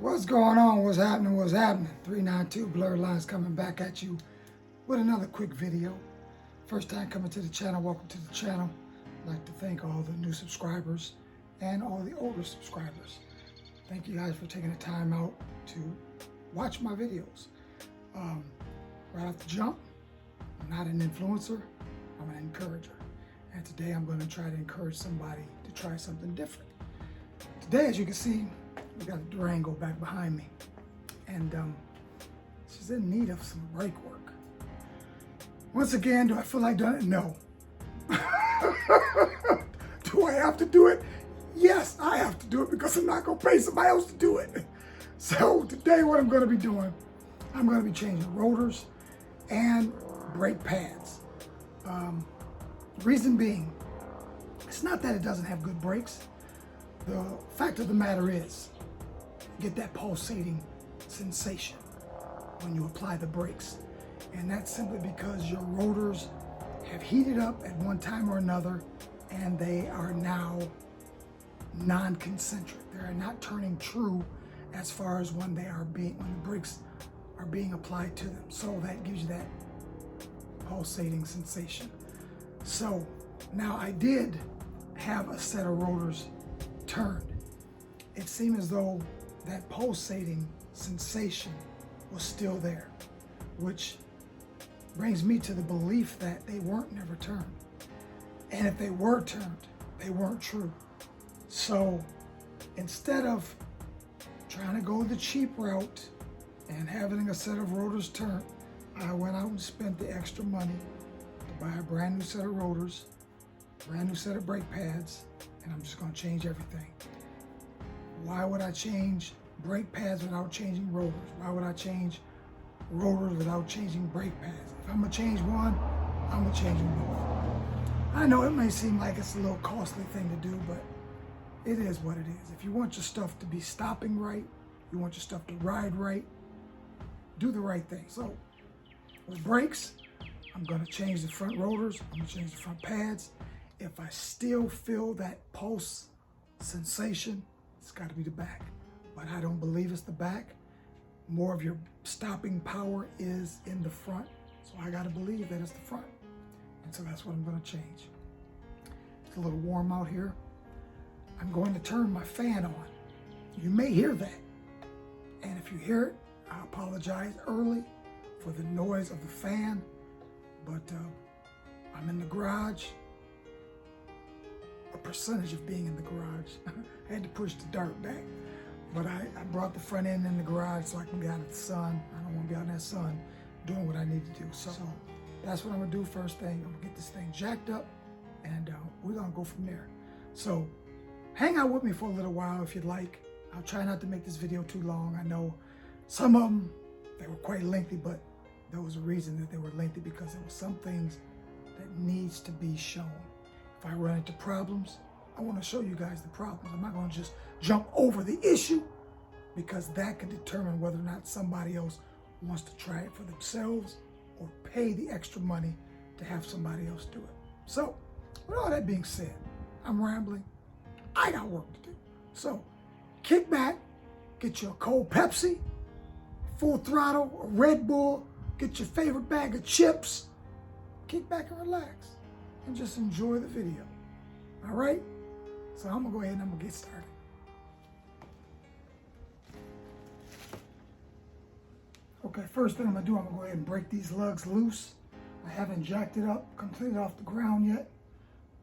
What's going on? What's happening? What's happening? 392 Blurred Lines coming back at you with another quick video. First time coming to the channel, welcome to the channel. I'd like to thank all the new subscribers and all the older subscribers. Thank you guys for taking the time out to watch my videos. Right off the jump, I'm not an influencer, I'm an encourager. And today I'm going to try to encourage somebody to try something different. Today, as you can see, we got a Durango back behind me, and she's in need of some brake work. Once again, do I feel like doing it? No. Do I have to do it? Yes, I have to do it because I'm not going to pay somebody else to do it. So today what I'm going to be doing, I'm going to be changing rotors and brake pads. Reason being, it's not that it doesn't have good brakes. The fact of the matter is, you get that pulsating sensation when you apply the brakes. And that's simply because your rotors have heated up at one time or another, and they are now non-concentric. They're not turning true as far as when the brakes are being applied to them. So that gives you that pulsating sensation. So now I did have a set of rotors turned. It seemed as though that pulsating sensation was still there, which brings me to the belief that they weren't never turned. And if they were turned, they weren't true. So instead of trying to go the cheap route and having a set of rotors turned, I went out and spent the extra money to buy a brand new set of rotors, brand new set of brake pads, and I'm just going to change everything. Why would I change brake pads without changing rotors? Why would I change rotors without changing brake pads? If I'm going to change one, I'm going to change them both. I know it may seem like it's a little costly thing to do, but it is what it is. If you want your stuff to be stopping right, you want your stuff to ride right, do the right thing. So with brakes, I'm going to change the front rotors, I'm going to change the front pads. If I still feel that pulse sensation, it's got to be the back. But I don't believe it's the back. More of your stopping power is in the front. So I got to believe that it's the front. And so that's what I'm going to change. It's a little warm out here. I'm going to turn my fan on. You may hear that. And if you hear it, I apologize early for the noise of the fan. But I'm in the garage. A percentage of being in the garage. I had to push the dirt back. But I brought the front end in the garage so I can be out in the sun. I don't want to be out in that sun doing what I need to do. So that's what I'm going to do first thing. I'm going to get this thing jacked up, and we're going to go from there. So hang out with me for a little while if you'd like. I'll try not to make this video too long. I know some of them, they were quite lengthy, but there was a reason that they were lengthy because there were some things that needs to be shown. If I run into problems, I want to show you guys the problems. I'm not going to just jump over the issue because that can determine whether or not somebody else wants to try it for themselves or pay the extra money to have somebody else do it. So, with all that being said, I'm rambling. I got work to do. So, kick back, get your cold Pepsi, Full Throttle, a Red Bull, get your favorite bag of chips, kick back and relax, and just enjoy the video. All right? So I'm gonna go ahead and I'm gonna get started. Okay, first thing I'm gonna do, I'm gonna go ahead and break these lugs loose. I haven't jacked it up completely off the ground yet,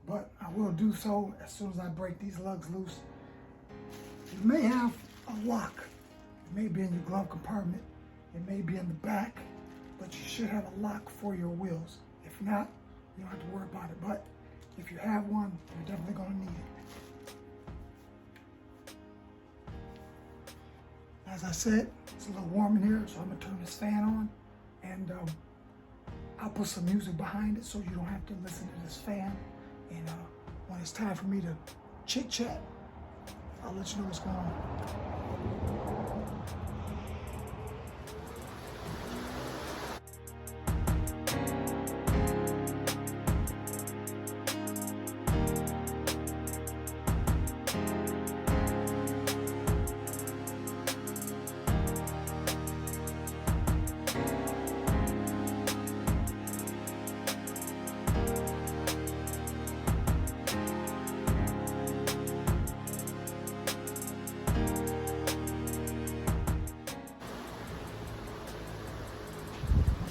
but I will do so as soon as I break these lugs loose. You may have a lock. It may be in your glove compartment. It may be in the back, but you should have a lock for your wheels. If not, you don't have to worry about it. But if you have one, you're definitely gonna need it. As I said, it's a little warm in here, so I'm gonna turn this fan on, and I'll put some music behind it so you don't have to listen to this fan. And when it's time for me to chit chat, I'll let you know what's going on.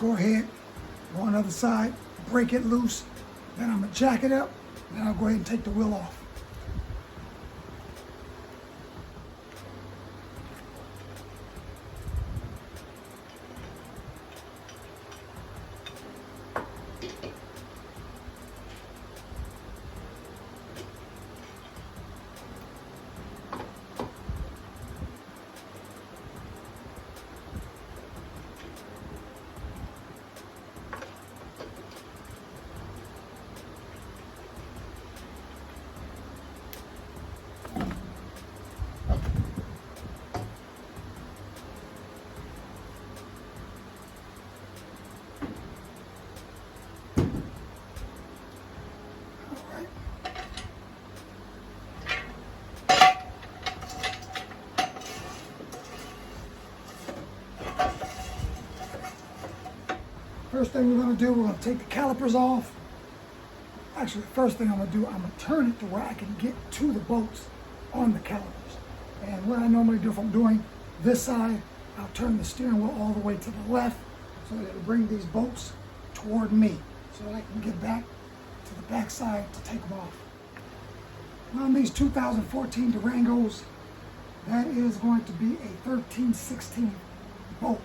go ahead, go on the other side, break it loose, then I'm gonna jack it up, then I'll go ahead and take the wheel off. First thing we're going to do, we're going to take the calipers off. Actually, the first thing I'm going to do, I'm going to turn it to where I can get to the bolts on the calipers. And what I normally do if I'm doing this side, I'll turn the steering wheel all the way to the left so that it'll bring these bolts toward me so that I can get back to the back side to take them off. On these 2014 Durangos, that is going to be a 13/16 bolt.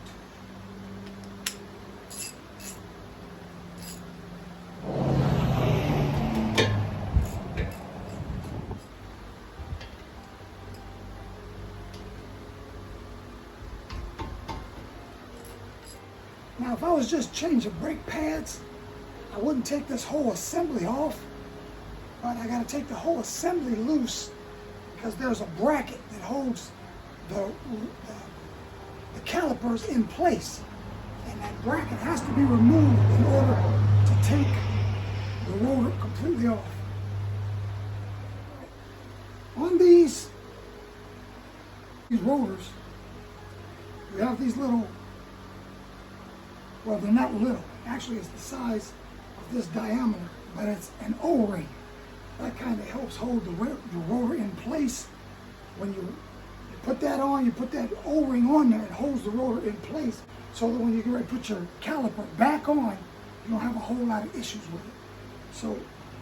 Now, if I was just changing brake pads, I wouldn't take this whole assembly off, but I got to take the whole assembly loose because there's a bracket that holds the calipers in place, and that bracket has to be removed in order to take the rotor completely off. On these rotors, we have these little, well, they're not little. Actually, it's the size of this diameter, but it's an O-ring. That kind of helps hold the rotor in place. When you put that on, you put that O-ring on there, it holds the rotor in place so that when you get ready to put your caliper back on, you don't have a whole lot of issues with it. So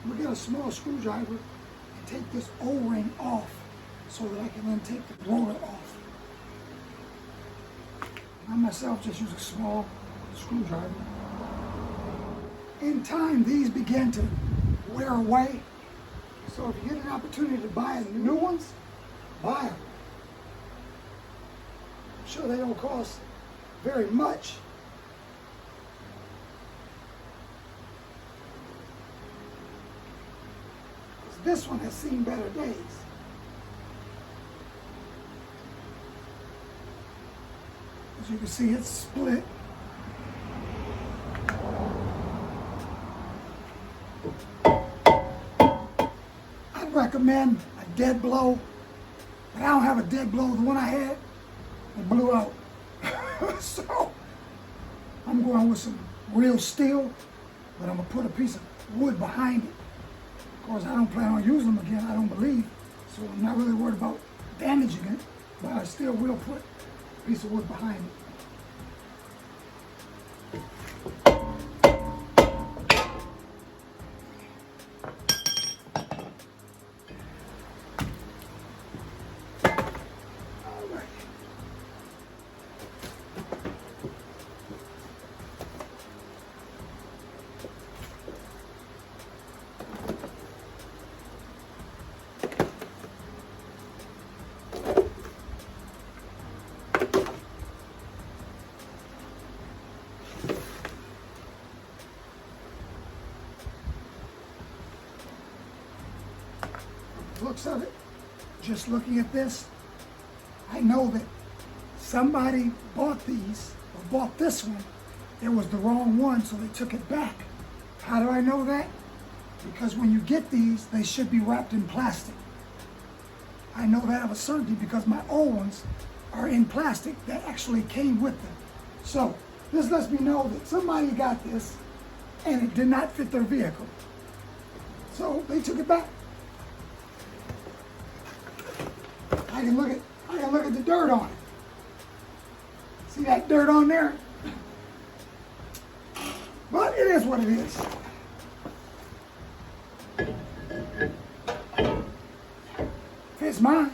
we get a small screwdriver and take this O-ring off so that I can then take the rotor off. I myself just use a small screwdriver. In time, these begin to wear away. So if you get an opportunity to buy the new ones, buy them. I'm sure they don't cost very much. This one has seen better days. As you can see, it's split. I'd recommend a dead blow, but I don't have a dead blow. The one I had, it blew out. So I'm going with some real steel, but I'm gonna put a piece of wood behind it. Of course, I don't plan on using them again, I don't believe, so I'm not really worried about damaging it, but I still will put a piece of wood behind it. Looks of it, just looking at this, I know that somebody bought these, or bought this one. It was the wrong one, so they took it back. How do I know that? Because when you get these, they should be wrapped in plastic. I know that of a certainty because my old ones are in plastic that actually came with them. So this lets me know that somebody got this and it did not fit their vehicle. So they took it back. I can look at the dirt on it. See that dirt on there? it is what it is. Fits mine.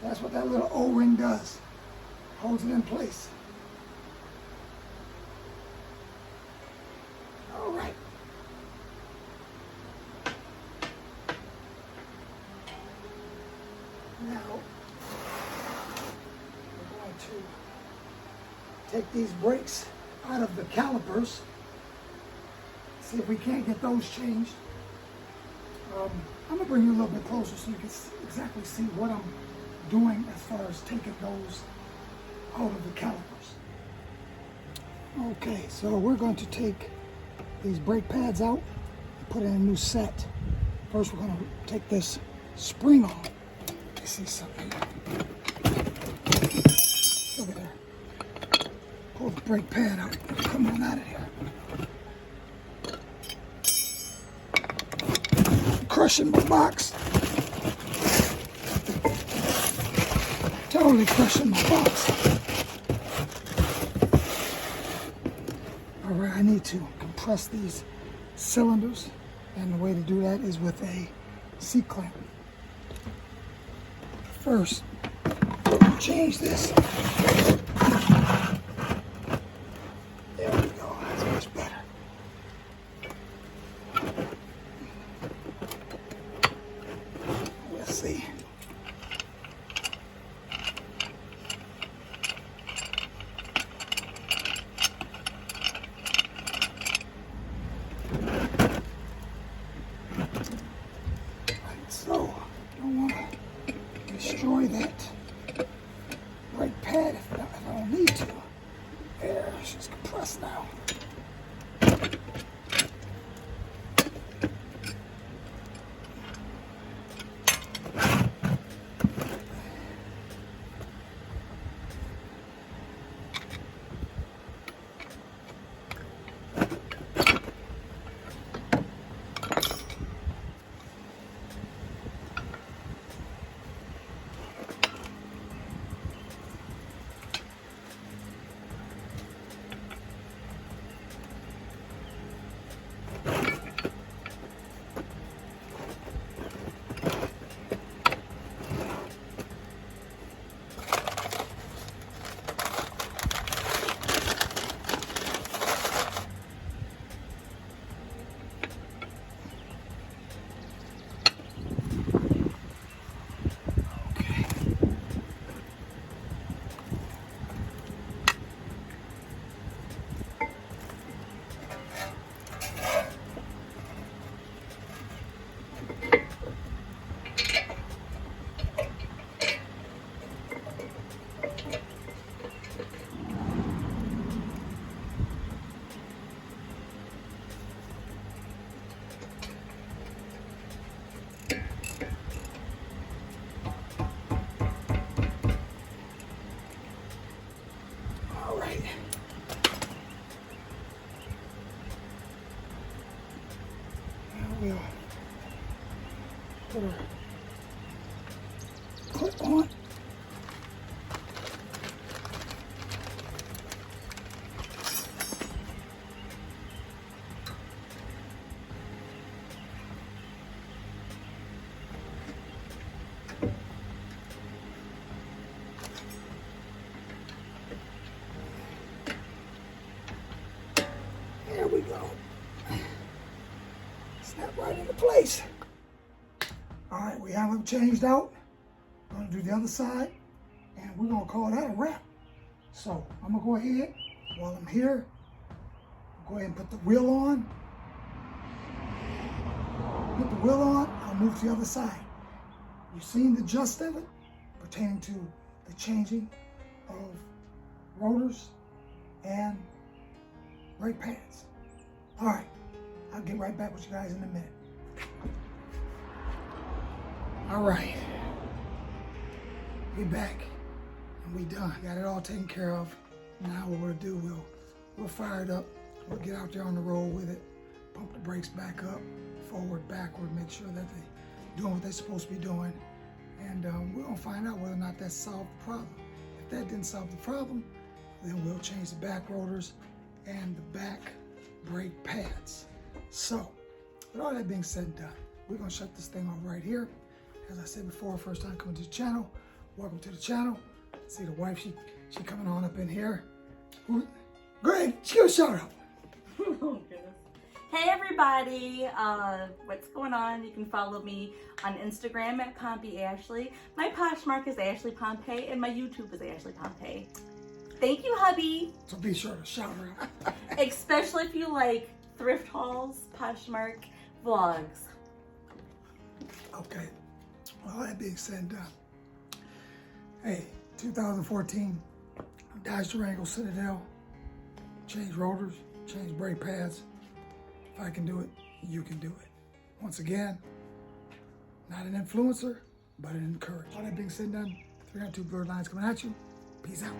That's what that little O-ring does. Holds it in place. All right. Now, we're going to take these brakes out of the calipers. See if we can't get those changed. I'm going to bring you a little bit closer so you can exactly see what I'm doing as far as taking those out of the calipers. Okay, so we're going to take these brake pads out and put in a new set. First, we're going to take this spring off. You see something? Over there. Pull the brake pad out. Come on out of here. Crushing my box. Totally crushing my box. All right, I need to compress these cylinders, and the way to do that is with a C-clamp. First, change this. There we go, that's much better. Let's see. So, don't want to destroy that brake pad if I don't need to. There, it's just compressed now. We'll put a clip on. There we go. Snap right into place. All right, we have them changed out. I'm gonna do the other side, and we're gonna call that a wrap. So I'm gonna go ahead, while I'm here, go ahead and put the wheel on. Put the wheel on, I'll move to the other side. You've seen the gist of it pertaining to the changing of rotors and brake pads. All right, I'll get right back with you guys in a minute. All right, be back. and we done. Got it all taken care of. Now what we'll do, we'll fire it up. We'll get out there on the road with it, pump the brakes back up, forward, backward, make sure that they're doing what they're supposed to be doing. And we're gonna find out whether or not that solved the problem. If that didn't solve the problem, then we'll change the back rotors and the back brake pads. So, with all that being said and done, we're gonna shut this thing off right here. As I said before, first time coming to the channel, welcome to the channel. See the wife, she coming on up in here. Go ahead, she give a shout out. Oh, goodness. Hey everybody, what's going on? You can follow me on Instagram at Pompey Ashley. My Poshmark is Ashley Pompey and my YouTube is Ashley Pompey. Thank you, hubby. So be sure to shout her out. Especially if you like thrift hauls, Poshmark vlogs. Okay, well that being said and done. Hey, 2014 Dodge Durango Citadel, change rotors, change brake pads. If I can do it, you can do it. Once again, not an influencer, but an encourager. All that being said and done, 302 blurred lines coming at you. Peace out.